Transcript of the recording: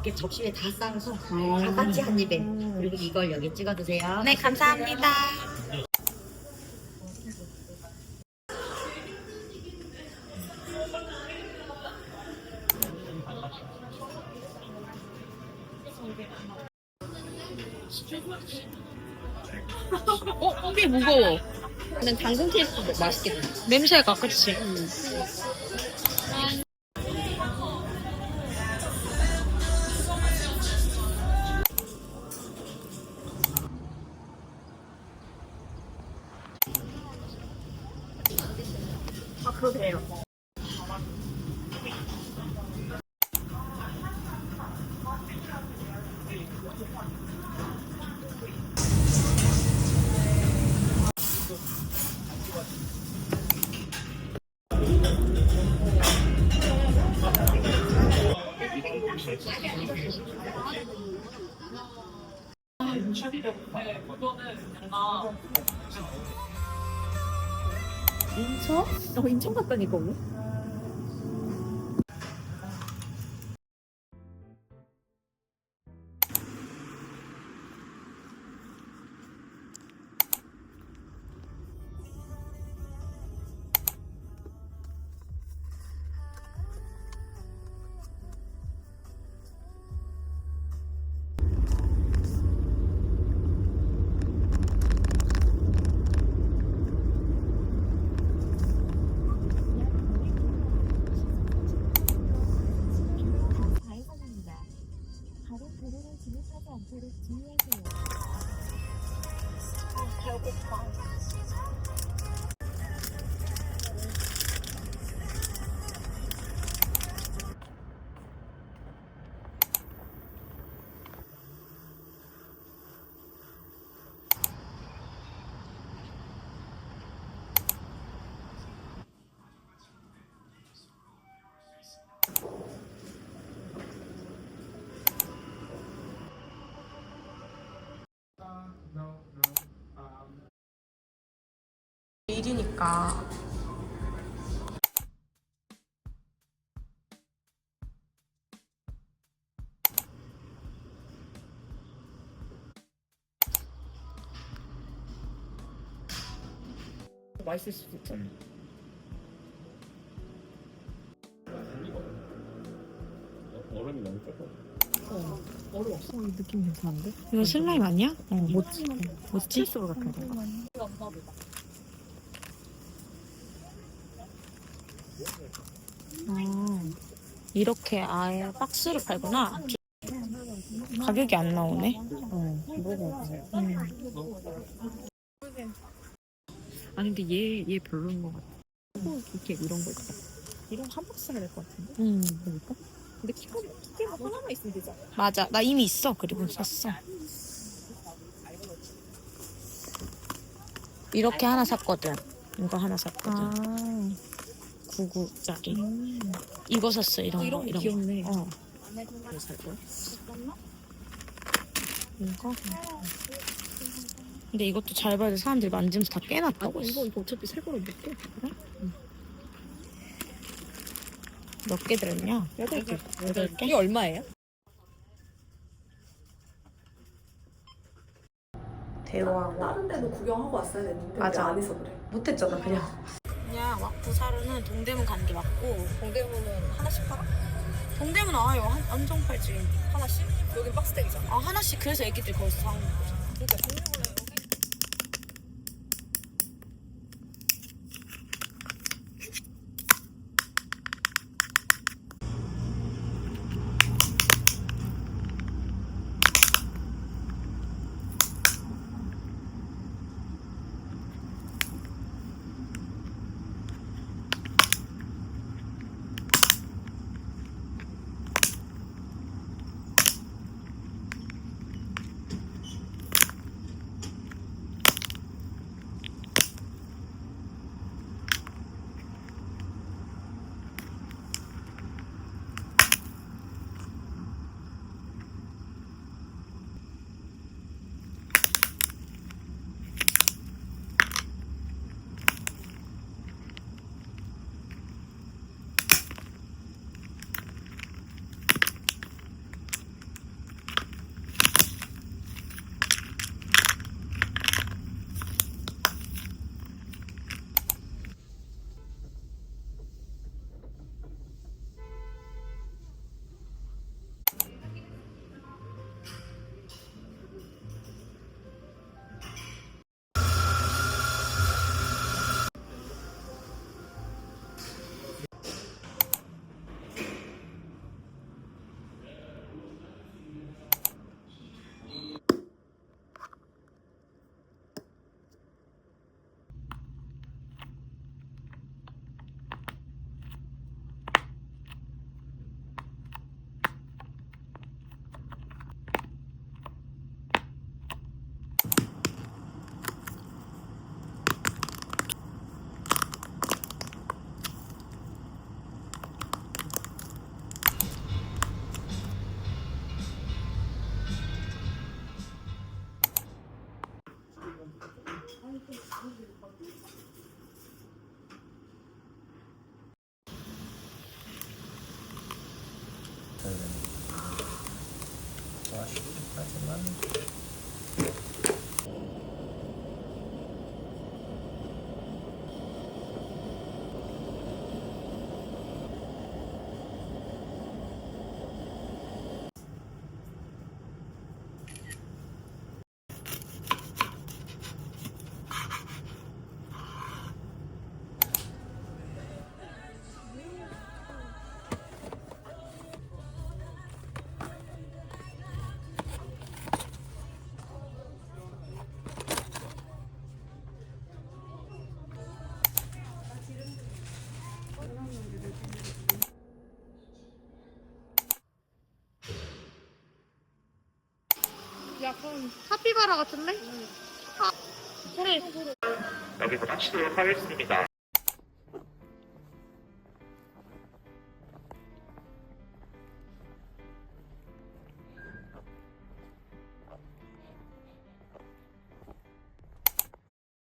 이렇게 접시에 다 싸서 다 같이 한 입에. 그리고 이걸 여기 찍어 드세요. 네, 감사합니다. 꽤 무거워. 근데 당근 케이크도 맛있겠다. 냄새가, 그치? 아, 그러게요. 인천? 인천 갔다니까 오늘? 일이니까. 맛있을 수도 있잖아. 얼음이 너무 적어. 얼음 없어. 이 느낌 괜찮은데? 이거 슬라임 아니야? 모찌. 뭐지? 스트레스로 같은 거. 이렇게 아예 박스로 팔구나. 가격이 안 나오네. 먹어보세요. 아니 근데 얘 별로인 것 같아. 이렇게 이런 거 있다. 이런 거 한 박스 해야 될 것 같은데? 그러니까? 근데 키가 하나만 있으면 되지 않아? 맞아. 나 이미 있어. 그리고 썼어. 이렇게 하나 샀거든. 이거 하나 샀거든. 99짜리. 이거 샀어. 이런 거. 이런 거 귀엽네. 거. 이거 살 거야? 이거. 근데 이것도 잘 봐야 돼. 사람들이 만지면서 다 깨놨다고 아니, 했어. 이거 어차피 살 거로 못 돼. 그래? 몇 개 들었냐? 8개. 8개? 이게 얼마예요? 대화하고. 다른 데도 구경하고 왔어야 됐는데 맞아. 안 해서 그래. 못했잖아 그냥. 그냥 왁구 사료는 동대문 가는 게 맞고. 동대문은 하나씩 팔아? 동대문 아요. 안정 팔지. 하나씩? 여긴 박스팩이잖아. 아 하나씩. 그래서 애기들 거기서 사오는 거잖아. 그러니까 종류별로 여기 카피바라 같은데? 아, 그래. 여기서 마치도록 하겠습니다.